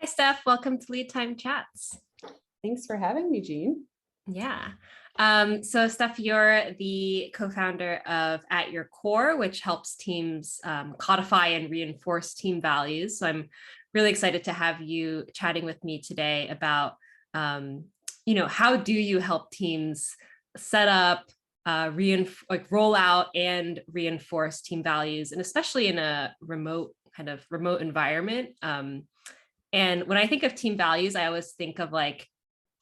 Hi, Steph. Welcome to Lead Time Chats. Thanks for having me, Jean. Yeah. So, Steph, you're the co-founder of At Your Core, which helps teams codify and reinforce team values. So, I'm really excited to have you chatting with me today about, how do you help teams set up, roll out and reinforce team values, and especially in a remote environment. And when I think of team values, I always think of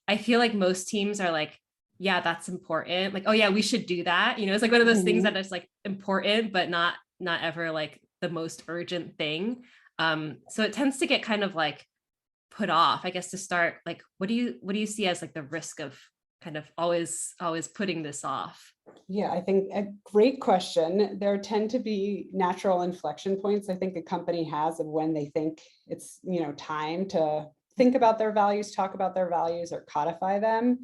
I feel like most teams are like, yeah, that's important. Like, oh yeah, we should do that. It's like one of those things that is like important, but not ever like the most urgent thing. So it tends to get kind of like put off, I guess, to start. Like, what do you see as like the risk of kind of always putting this off? Yeah, I think a great question. There tend to be natural inflection points I think a company has of when they think it's, time to think about their values, talk about their values, or codify them.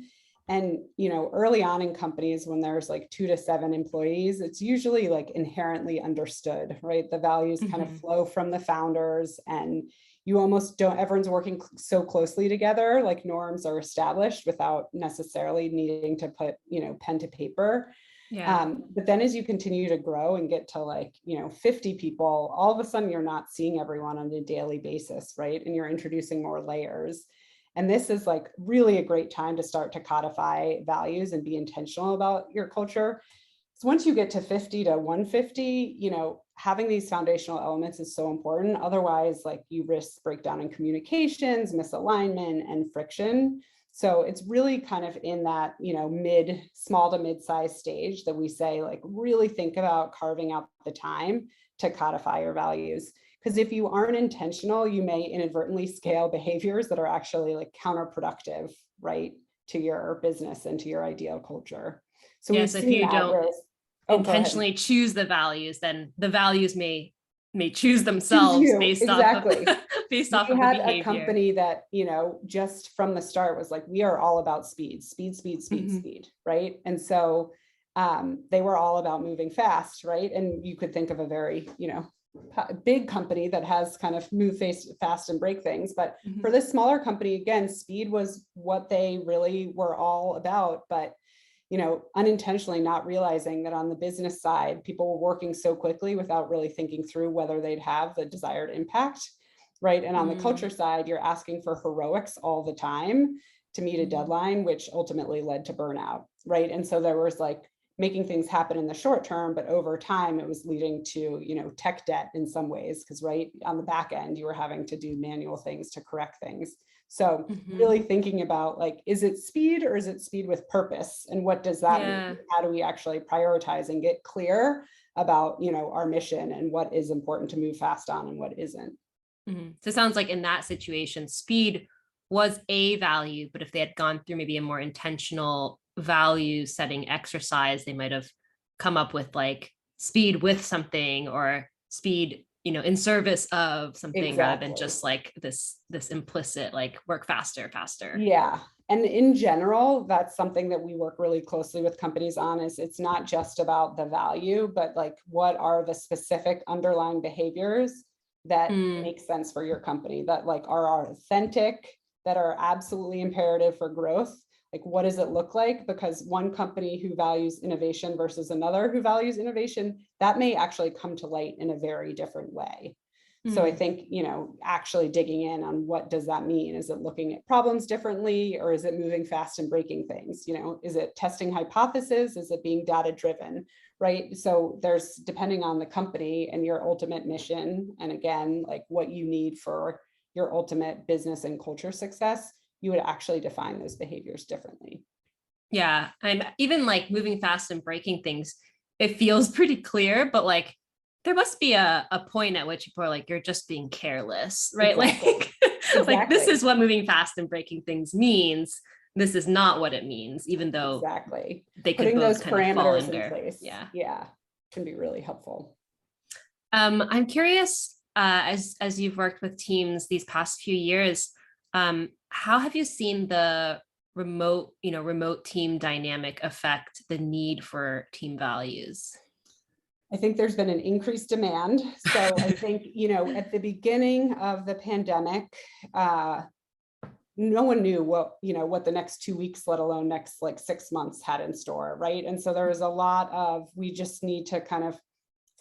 And, early on in companies, when there's like 2 to 7 employees, it's usually like inherently understood, right? The values kind of flow from the founders, and you almost don't, everyone's working so closely together, like norms are established without necessarily needing to put, pen to paper. Yeah. But then as you continue to grow and get to 50 people, all of a sudden you're not seeing everyone on a daily basis, right? And you're introducing more layers. And this is like really a great time to start to codify values and be intentional about your culture. So once you get to 50 to 150, having these foundational elements is so important. Otherwise, like you risk breakdown in communications, misalignment, and friction. So it's really kind of in that, small to mid-sized stage that we say, like, really think about carving out the time to codify your values. Because if you aren't intentional, you may inadvertently scale behaviors that are actually like counterproductive, right, to your business and to your ideal culture. So Yeah. we've So if seen you that don't where, oh, go ahead. intentionally choose the values, then the values may choose Choose themselves you, based off of exactly. based We off of the had a behavior. company that, just from the start was like, we are all about speed, speed, speed, speed, Mhm. speed, right? And so they were all about moving fast, right? And you could think of a very, big company that has kind of move fast and break things. But for Mhm. this smaller company, again, speed was what they really were all about. But unintentionally not realizing that on the business side, people were working so quickly without really thinking through whether they'd have the desired impact, right? And on the culture side, you're asking for heroics all the time to meet a deadline, which ultimately led to burnout, right? And so there was like making things happen in the short term, but over time it was leading to, tech debt in some ways, because right on the back end, you were having to do manual things to correct things. So Mhm. really thinking about like, is it speed or is it speed with purpose? And what does that mean? Yeah. How do we actually prioritize and get clear about, our mission and what is important to move fast on and what isn't? Mhm. So it sounds like in that situation, speed was a value, but if they had gone through maybe a more intentional value setting exercise, they might have come up with like speed with something or speed, in service of something rather than Exactly. just like this implicit like work faster, faster. Yeah. And in general, that's something that we work really closely with companies on is it's not just about the value, but like what are the specific underlying behaviors that Mm, make sense for your company that like are authentic, that are absolutely imperative for growth. Like what does it look like? Because one company who values innovation versus another who values innovation, that may actually come to light in a very different way. So I mm. think, actually digging in on what does that mean? Is it looking at problems differently, or is it moving fast and breaking things? Is it testing hypotheses? Is it being data driven? Right. So there's, depending on the company and your ultimate mission, and again, like what you need for your ultimate business and culture success, you would actually define those behaviors differently. Yeah. And even like moving fast and breaking things, it feels pretty clear, but like there must be a point at which people are like, you're just being careless, right? Exactly. Like this is Exactly. what moving fast and breaking things means. This is not what it means, even though Exactly. they could Putting both those kind of fall parameters in under. place. Yeah. Yeah. Can be really helpful. I'm curious, as you've worked with teams these past few years, how have you seen the remote team dynamic affect the need for team values? I think there's been an increased demand. So I think, at the beginning of the pandemic, no one knew what the next 2 weeks, let alone next like 6 months had in store, right? And so there was a lot of, we just need to kind of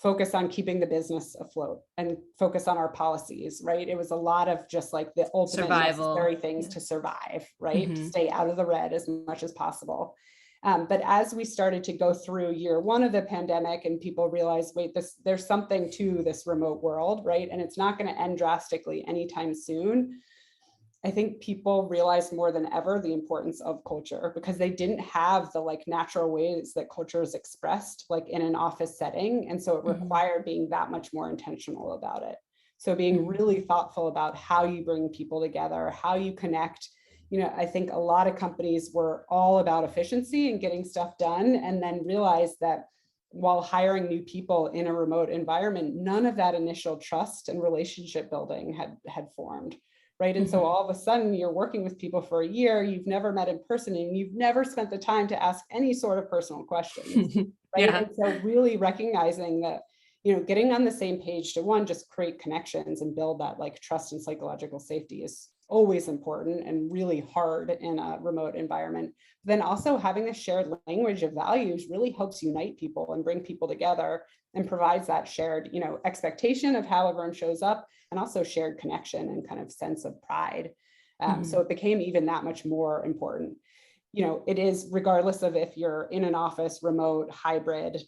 focus on keeping the business afloat and focus on our policies, right? It was a lot of just like the ultimate necessary Survival. things Yeah. to survive, right? To Mhm. stay out of the red as much as possible. But as we started to go through year one of the pandemic and people realized, wait, there's something to this remote world, right? And it's not going to end drastically anytime soon. I think people realized more than ever the importance of culture, because they didn't have the like natural ways that culture is expressed like in an office setting. And so it Mhm. required being that much more intentional about it. So being Mhm. really thoughtful about how you bring people together, how you connect. I think a lot of companies were all about efficiency and getting stuff done, and then realized that while hiring new people in a remote environment, none of that initial trust and relationship building had formed. Right. And so Mhm. all of a sudden you're working with people for a year, you've never met in person, and you've never spent the time to ask any sort of personal questions. Right. Yeah. And so really recognizing that, getting on the same page to one, just create connections and build that like trust and psychological safety is always important and really hard in a remote environment. Then also having the shared language of values really helps unite people and bring people together and provides that shared, expectation of how everyone shows up, and also shared connection and kind of sense of pride. So Mhm. it became even that much more important. It is regardless of if you're in an office, remote, hybrid,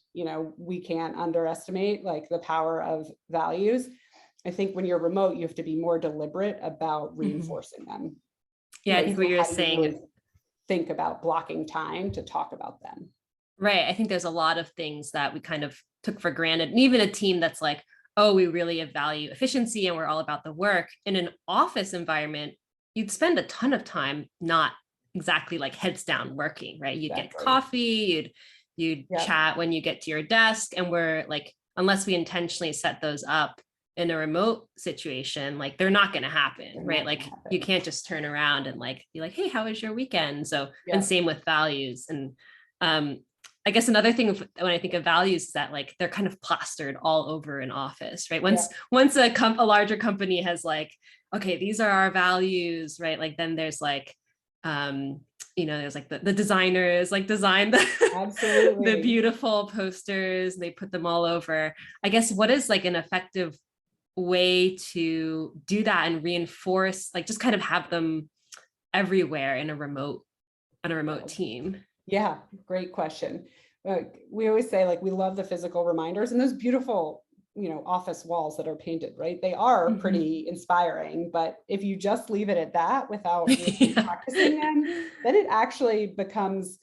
we can't underestimate like the power of values. I think when you're remote, you have to be more deliberate about Mhm. reinforcing them. Yeah, I Right. think what So you're how do you saying, really think about blocking time to talk about them? right? I think there's a lot of things that we kind of took for granted. And even a team that's like, oh, we really value efficiency and we're all about the work. In an office environment, you'd spend a ton of time not exactly like heads down working, right? You'd get Exactly. coffee, you'd Yeah. chat when you get to your desk. And we're like, unless we intentionally set those up in a remote situation, like they're not going to happen, They're right? not going Like to you happen. can't just turn around and like be like, hey, how was your weekend? So, and Yeah. same with values. And I guess another thing when I think of values is that like they're kind of plastered all over an office, right? Yeah. Once a larger company has like, okay, these are our values, right? Like then there's like, um, there's like the designers like design the Absolutely. beautiful posters, and they put them all over. I guess what is like an effective way to do that and reinforce, like just kind of have them everywhere in a remote team? Yeah, great question. We always say like we love the physical reminders and those beautiful, office walls that are painted, right? They are Mhm. pretty inspiring, but if you just leave it at that without really Yeah. practicing them, then it actually becomes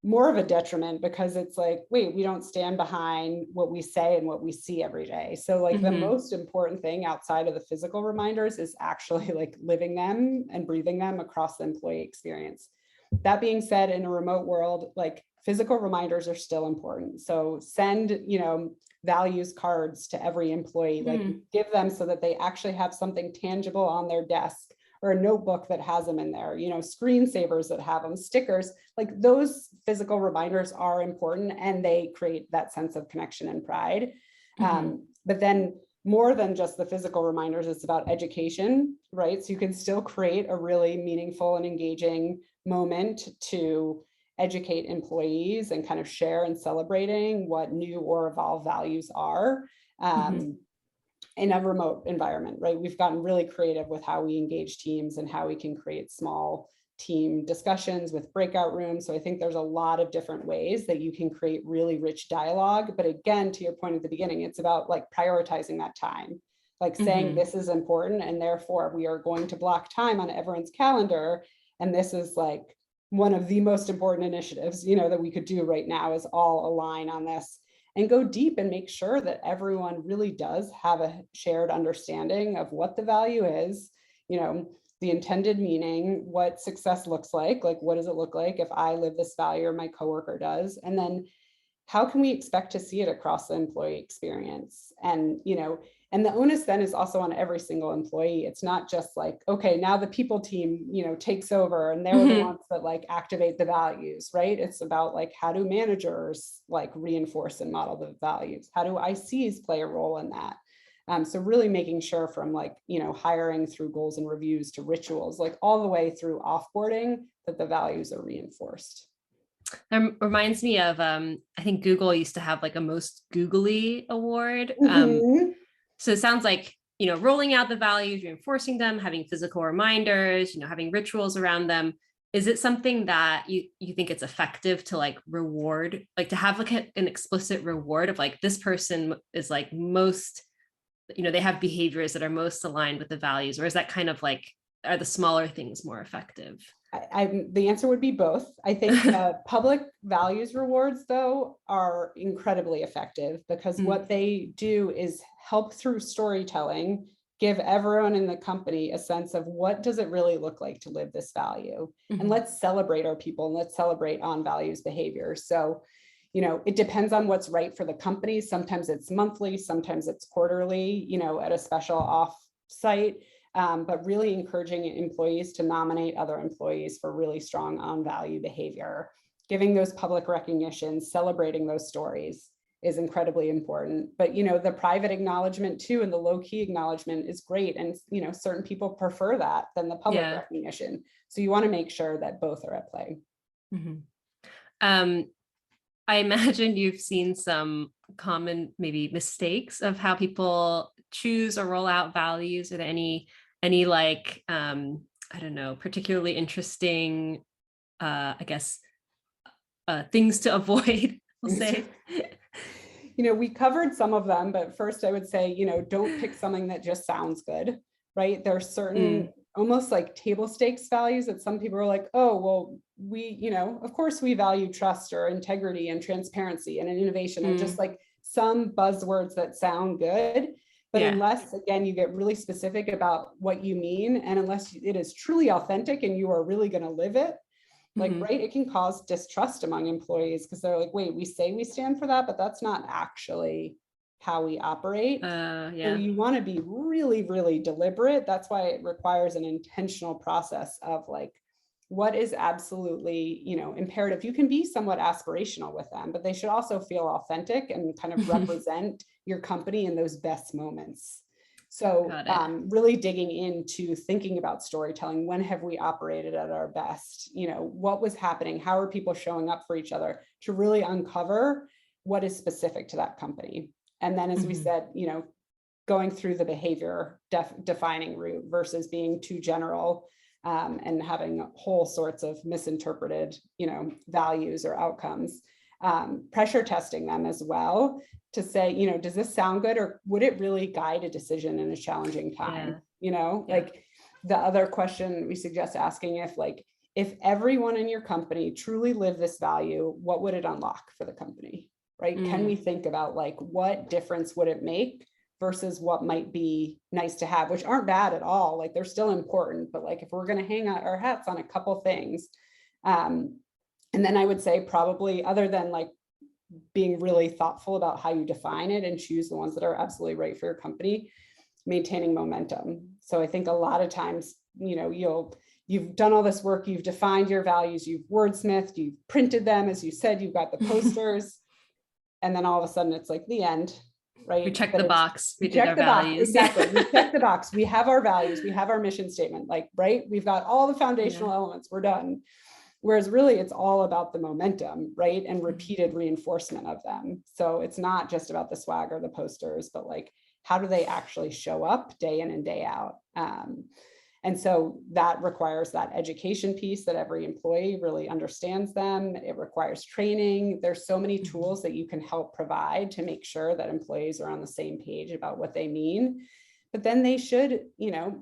more of a detriment, because it's like, wait, we don't stand behind what we say and what we see every day. So like the Mhm. most important thing outside of the physical reminders is actually like living them and breathing them across the employee experience. That being said, in a remote world, like physical reminders are still important. So send, values cards to every employee, like Mm. give them so that they actually have something tangible on their desk, or a notebook that has them in there, screensavers that have them, stickers, like those physical reminders are important and they create that sense of connection and pride. Mhm. But then more than just the physical reminders, it's about education, right? So you can still create a really meaningful and engaging moment to educate employees and kind of share and celebrating what new or evolved values are. Mhm. Um, in a remote environment, right? We've gotten really creative with how we engage teams and how we can create small team discussions with breakout rooms. So I think there's a lot of different ways that you can create really rich dialogue. But again, to your point at the beginning, it's about like prioritizing that time, like saying Mhm. this is important and therefore we are going to block time on everyone's calendar. And this is like one of the most important initiatives, that we could do right now, is all align on this and go deep and make sure that everyone really does have a shared understanding of what the value is, the intended meaning, what success looks like what does it look like if I live this value or my coworker does, and then how can we expect to see it across the employee experience? And, and the onus then is also on every single employee. It's not just like, okay, now the people team, takes over and they're the ones that like activate the values, right? It's about like, how do managers like reinforce and model the values? How do ICs play a role in that? So really making sure from like, hiring through goals and reviews to rituals, like all the way through offboarding, that the values are reinforced. That reminds me of, I think Google used to have like a most googly award. So it sounds like, rolling out the values, reinforcing them, having physical reminders, having rituals around them. Is it something that you think it's effective to like reward, like to have like an explicit reward of like, this person is like most, they have behaviors that are most aligned with the values? Or is that kind of like, are the smaller things more effective? The answer would be both. I think public values rewards, though, are incredibly effective because what they do is help through storytelling, give everyone in the company a sense of what does it really look like to live this value. And let's celebrate our people and let's celebrate on values behavior. So, it depends on what's right for the company. Sometimes it's monthly, sometimes it's quarterly, at a special off site. But really encouraging employees to nominate other employees for really strong on value behavior, giving those public recognitions, celebrating those stories is incredibly important. But, the private acknowledgement too, and the low key acknowledgement is great. And, certain people prefer that than the public recognition. So you want to make sure that both are at play. I imagine you've seen some common maybe mistakes of how people choose or roll out values. Are there any like, I don't know, particularly interesting, I guess, things to avoid, we'll say? We covered some of them, but first I would say, don't pick something that just sounds good, right? There are certain almost like table stakes values that some people are like, oh, well, we, of course we value trust or integrity and transparency and innovation and just like some buzzwords that sound good. But unless, again, you get really specific about what you mean, and unless it is truly authentic and you are really going to live it, like, right, it can cause distrust among employees because they're like, wait, we say we stand for that, but that's not actually how we operate. So you want to be really, really deliberate. That's why it requires an intentional process of like, what is absolutely, imperative. You can be somewhat aspirational with them, but they should also feel authentic and kind of represent your company in those best moments. So really digging into thinking about storytelling. When have we operated at our best? What was happening? How are people showing up for each other, to really uncover what is specific to that company? And then, as we said, going through the behavior defining route versus being too general and having whole sorts of misinterpreted, values or outcomes. Pressure testing them as well to say, does this sound good, or would it really guide a decision in a challenging time? Like the other question we suggest asking, if everyone in your company truly lived this value, what would it unlock for the company, right? Can we think about like, what difference would it make versus what might be nice to have, which aren't bad at all. Like they're still important, but like if we're going to hang our hats on a couple things, and then I would say probably, other than like being really thoughtful about how you define it and choose the ones that are absolutely right for your company, maintaining momentum. So I think a lot of times, you've done all this work, you've defined your values, you've wordsmithed, you've printed them, as you said, you've got the posters, and then all of a sudden it's like the end, right? We checked the box. We check did our the values. Box. Exactly. We checked the box. We have our values. We have our mission statement, like, right? We've got all the foundational elements. We're done. Whereas really it's all about the momentum, right? And repeated reinforcement of them. So it's not just about the swag or the posters, but like, how do they actually show up day in and day out? And so that requires that education piece, that every employee really understands them. It requires training. There's so many tools that you can help provide to make sure that employees are on the same page about what they mean. But then they should,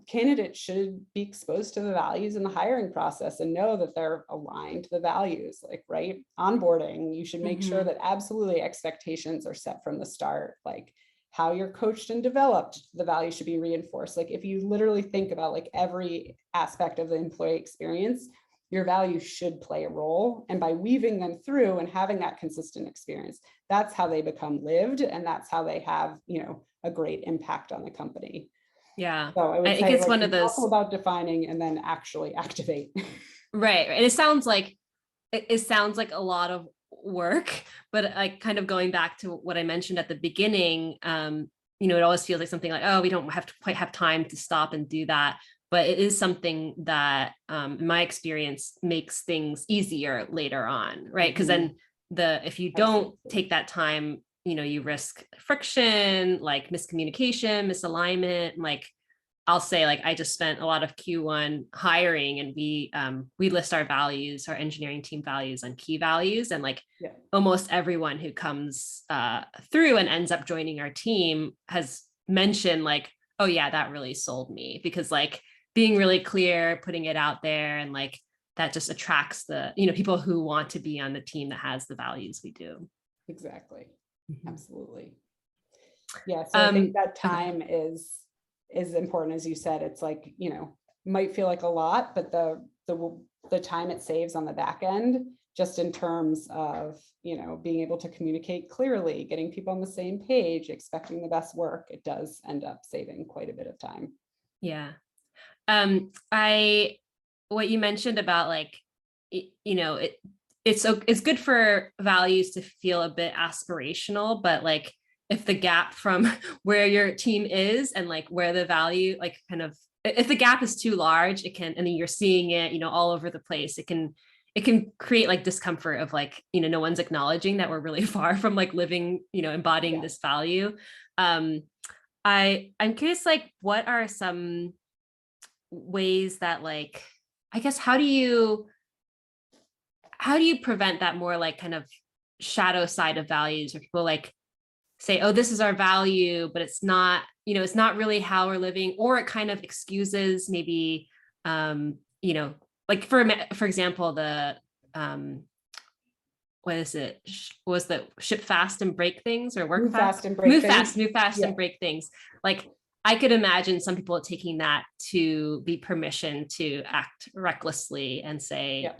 candidates should be exposed to the values in the hiring process and know that they're aligned to the values, like, right? Onboarding, you should make sure that absolutely expectations are set from the start, like how you're coached and developed, the values should be reinforced. Like if you literally think about like every aspect of the employee experience, your values should play a role. And by weaving them through and having that consistent experience, that's how they become lived. And that's how they have, a great impact on the company. Yeah. So I would I think say it's like, one of be thoughtful those, about defining and then actually activate. right. And it sounds like a lot of work, but like kind of going back to what I mentioned at the beginning, it always feels like something like, oh, we don't have to quite have time to stop and do that. But it is something that, in my experience, makes things easier later on, right? Because then if you don't take that time, you risk friction, like miscommunication, misalignment. Like I'll say, like I just spent a lot of Q1 hiring, and we list our values, our engineering team values, on key values, and like almost everyone who comes through and ends up joining our team has mentioned like, oh yeah, that really sold me, because like being really clear, putting it out there, and like that just attracts the people who want to be on the team that has the values we do. Exactly. Absolutely. Yeah. So I think that time okay. is important. As you said, it's like, might feel like a lot, but the time it saves on the back end, just in terms of, being able to communicate clearly, getting people on the same page, expecting the best work, it does end up saving quite a bit of time. Yeah. What you mentioned about like, it's good for values to feel a bit aspirational, but like if the gap from where your team is and like where the value, like kind of, if the gap is too large, it can, and then you're seeing it, all over the place, it can create like discomfort of like, no one's acknowledging that we're really far from like living, embodying this value. I'm curious, like, what are some ways that like, I guess, how do you prevent that more like kind of shadow side of values, where people like say, oh, this is our value, but it's not, it's not really how we're living, or it kind of excuses maybe, like for example, the, what is it? Was the ship fast and break things, or work Move fast? fast and break things. Move fast and break things. Like I could imagine some people taking that to be permission to act recklessly and say,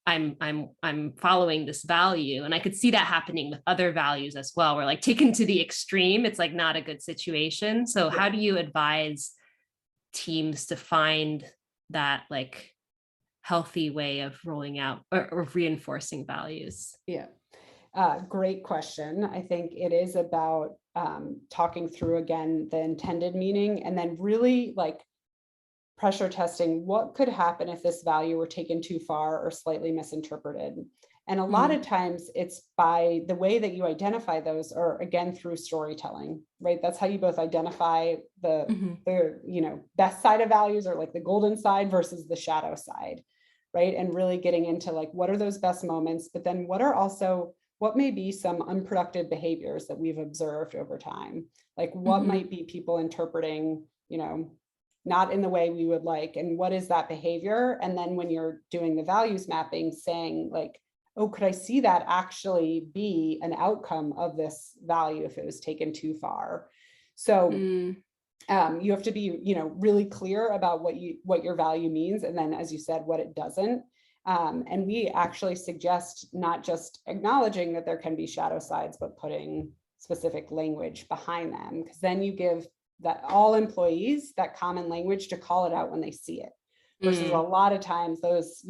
I'm following this value. And I could see that happening with other values as well, where like taken to the extreme, it's like not a good situation. So how do you advise teams to find that like healthy way of rolling out or reinforcing values? Yeah. Great question. I think it is about talking through again the intended meaning, and then really like pressure testing what could happen if this value were taken too far or slightly misinterpreted. And a lot of times it's by the way that you identify those, or again through storytelling, right? That's how you both identify the best side of values, or like the golden side versus the shadow side, right? And really getting into like, what are those best moments, but then what may be some unproductive behaviors that we've observed over time? Like what might be people interpreting, not in the way we would like, and what is that behavior? And then when you're doing the values mapping, saying like, oh, could I see that actually be an outcome of this value if it was taken too far? So you have to be, really clear about what your value means. And then, as you said, what it doesn't. And we actually suggest not just acknowledging that there can be shadow sides, but putting specific language behind them, because then you give that all employees that common language to call it out when they see it, versus a lot of times those,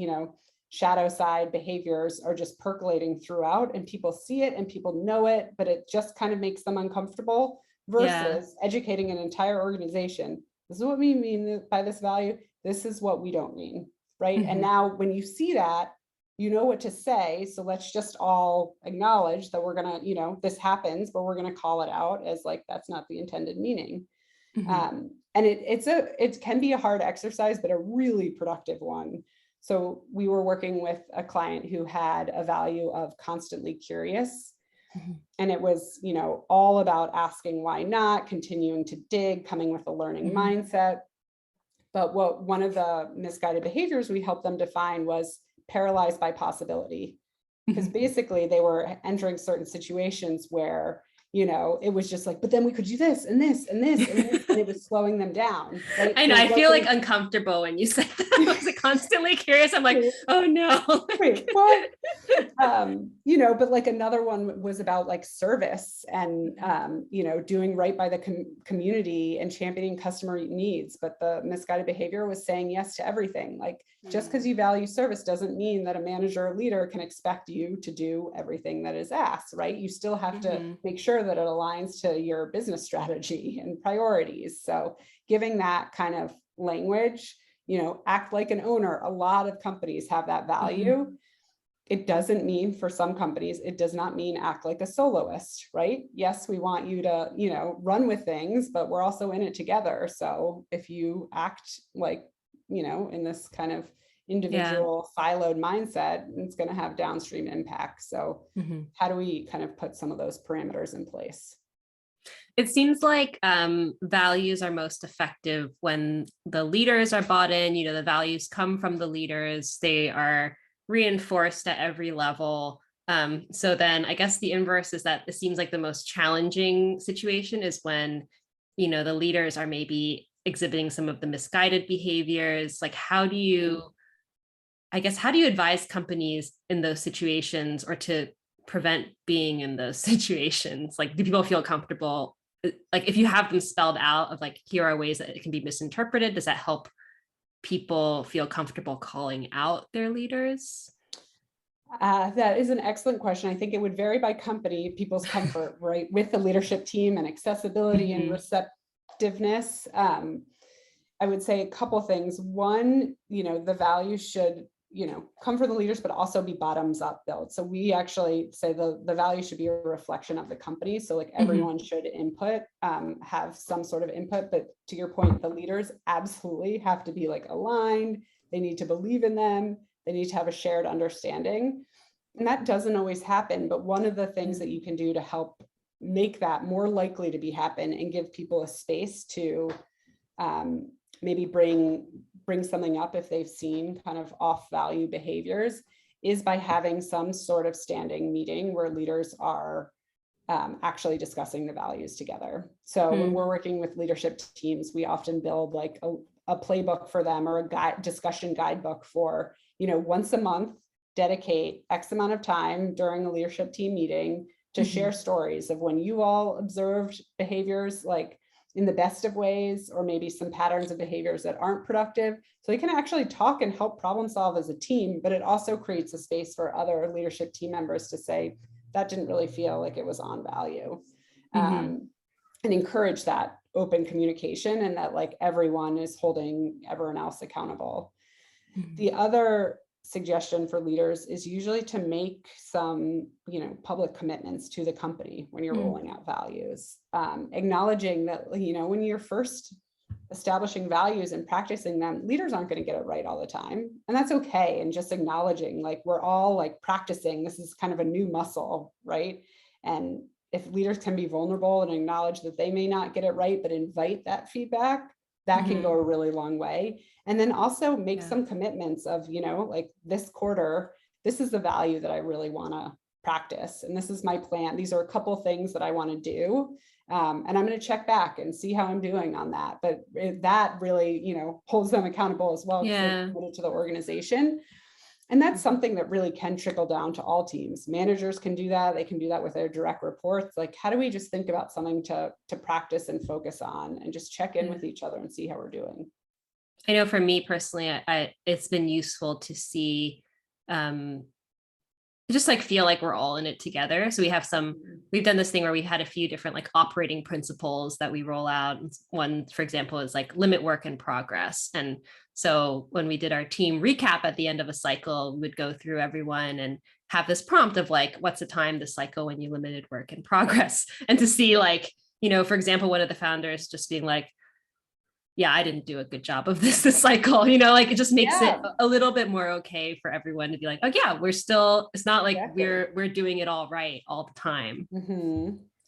shadow side behaviors are just percolating throughout, and people see it and people know it, but it just kind of makes them uncomfortable, versus educating an entire organization. This is what we mean by this value. This is what we don't mean. Right. And now when you see that, you know what to say. So let's just all acknowledge that we're going to, this happens, but we're going to call it out as like, that's not the intended meaning. And it can be a hard exercise, but a really productive one. So we were working with a client who had a value of constantly curious. And it was, all about asking why not, continuing to dig, coming with a learning mindset. But one of the misguided behaviors we helped them define was paralyzed by possibility. Because basically they were entering certain situations where, it was just like, but then we could do this and this and this and this, and it was slowing them down. Right? I know, I feel like uncomfortable when you said that. I was like, constantly curious. I'm like, oh no. Wait, what? But like another one was about like service and, doing right by the community and championing customer needs. But the misguided behavior was saying yes to everything. Like just because you value service doesn't mean that a manager or leader can expect you to do everything that is asked, right? You still have to make sure that it aligns to your business strategy and priorities. So giving that kind of language, act like an owner. A lot of companies have that value. It doesn't mean, for some companies, it does not mean act like a soloist, right? Yes, we want you to, run with things, but we're also in it together. So if you act like, in this kind of individual siloed mindset, it's going to have downstream impacts. So how do we kind of put some of those parameters in place? It seems like values are most effective when the leaders are bought in, the values come from the leaders, they are reinforced at every level. So then I guess the inverse is that it seems like the most challenging situation is when, the leaders are maybe exhibiting some of the misguided behaviors. Like how do you advise companies in those situations, or to prevent being in those situations? Like, do people feel comfortable? Like if you have them spelled out of like, here are ways that it can be misinterpreted, does that help people feel comfortable calling out their leaders? That is an excellent question. I think it would vary by company, people's comfort, right, with the leadership team and accessibility and receptiveness. I would say a couple things. One, the values should, come from the leaders, but also be bottoms up built. So we actually say the value should be a reflection of the company. So like everyone should input, have some sort of input, but to your point, the leaders absolutely have to be like aligned. They need to believe in them. They need to have a shared understanding. And that doesn't always happen. But one of the things that you can do to help make that more likely to be happen and give people a space to maybe bring something up if they've seen kind of off value behaviors is by having some sort of standing meeting where leaders are actually discussing the values together. So when we're working with leadership teams, we often build like a playbook for them, or a discussion guidebook for, once a month, dedicate X amount of time during a leadership team meeting to share stories of when you all observed behaviors like in the best of ways, or maybe some patterns of behaviors that aren't productive. So they can actually talk and help problem solve as a team, but it also creates a space for other leadership team members to say, that didn't really feel like it was on value. And encourage that open communication, and that like everyone is holding everyone else accountable. The other suggestion for leaders is usually to make some, public commitments to the company when you're rolling out values, acknowledging that, when you're first establishing values and practicing them, leaders aren't going to get it right all the time. And that's okay. And just acknowledging like, we're all like practicing, this is kind of a new muscle, right? And if leaders can be vulnerable and acknowledge that they may not get it right, but invite that feedback, that can go a really long way. And then also make some commitments of, like this quarter, this is the value that I really want to practice. And this is my plan. These are a couple things that I want to do. And I'm going to check back and see how I'm doing on that. But that really, holds them accountable as well, because they're committed to the organization. And that's something that really can trickle down to all teams. Managers can do that. They can do that with their direct reports. Like, how do we just think about something to practice and focus on, and just check in with each other and see how we're doing? I know for me personally, it's been useful to see, just like feel like we're all in it together. So we've done this thing where we had a few different like operating principles that we roll out. One, for example, is like limit work in progress. And so when we did our team recap at the end of a cycle, we would go through everyone and have this prompt of like, what's the time this cycle when you limited work in progress? And to see like, for example, one of the founders just being like, yeah, I didn't do a good job of this cycle, like it just makes it a little bit more okay for everyone to be like, oh yeah, it's not like we're doing it all right all the time.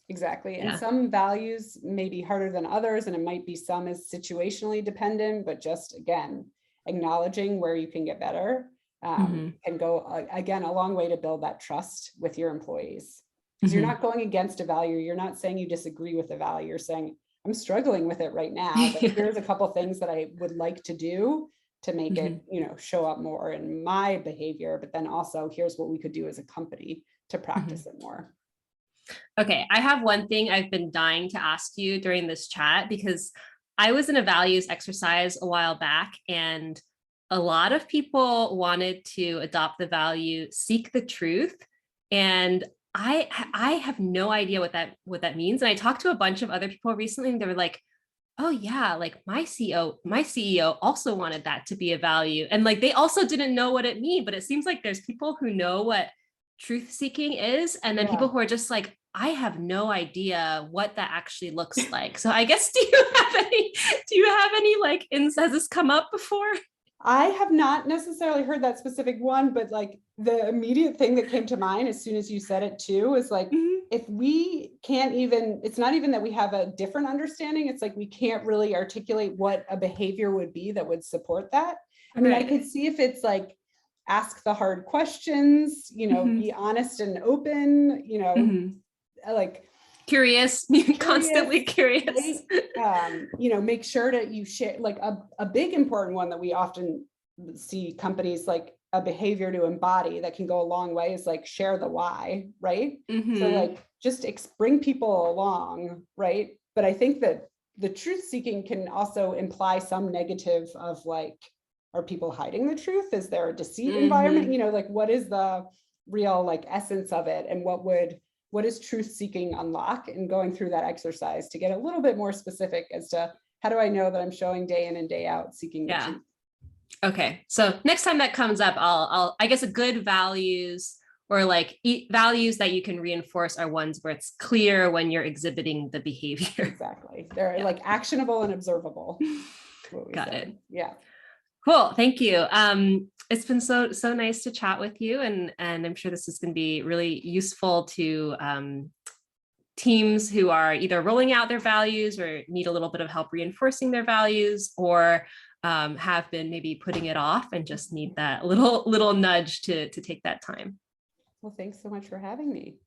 Exactly. And some values may be harder than others, and it might be some is situationally dependent, but just again, acknowledging where you can get better can go again a long way to build that trust with your employees. Because you're not going against a value. You're not saying you disagree with the value. You're saying, I'm struggling with it right now, but here's a couple things that I would like to do to make it, show up more in my behavior, but then also here's what we could do as a company to practice it more. Okay, I have one thing I've been dying to ask you during this chat, because I was in a values exercise a while back, and a lot of people wanted to adopt the value, seek the truth. And I have no idea what that means. And I talked to a bunch of other people recently, and they were like, oh yeah, like my CEO also wanted that to be a value. And like they also didn't know what it means, but it seems like there's people who know what truth seeking is, and then people who are just like, I have no idea what that actually looks like. So I guess do you have any like has this come up before? I have not necessarily heard that specific one, but like the immediate thing that came to mind as soon as you said it too is like, if we can't even, it's not even that we have a different understanding, it's like we can't really articulate what a behavior would be that would support that. I mean, I could see if it's like, ask the hard questions, be honest and open, like curious, constantly curious. Right? Make sure that you share, like a big important one that we often see companies like a behavior to embody that can go a long way is like share the why, right? So like just bring people along, right? But I think that the truth seeking can also imply some negative of like, are people hiding the truth? Is there a deceit environment? Like what is the real like essence of it, and what is truth seeking unlock, and going through that exercise to get a little bit more specific as to how do I know that I'm showing day in and day out seeking the truth. Okay, so next time that comes up, I guess a good values, or like values that you can reinforce, are ones where it's clear when you're exhibiting the behavior. Exactly, they're like actionable and observable. Got it. Yeah. Cool. Thank you. It's been so nice to chat with you, and I'm sure this is going to be really useful to teams who are either rolling out their values or need a little bit of help reinforcing their values, or have been maybe putting it off and just need that little nudge to take that time. Well, thanks so much for having me.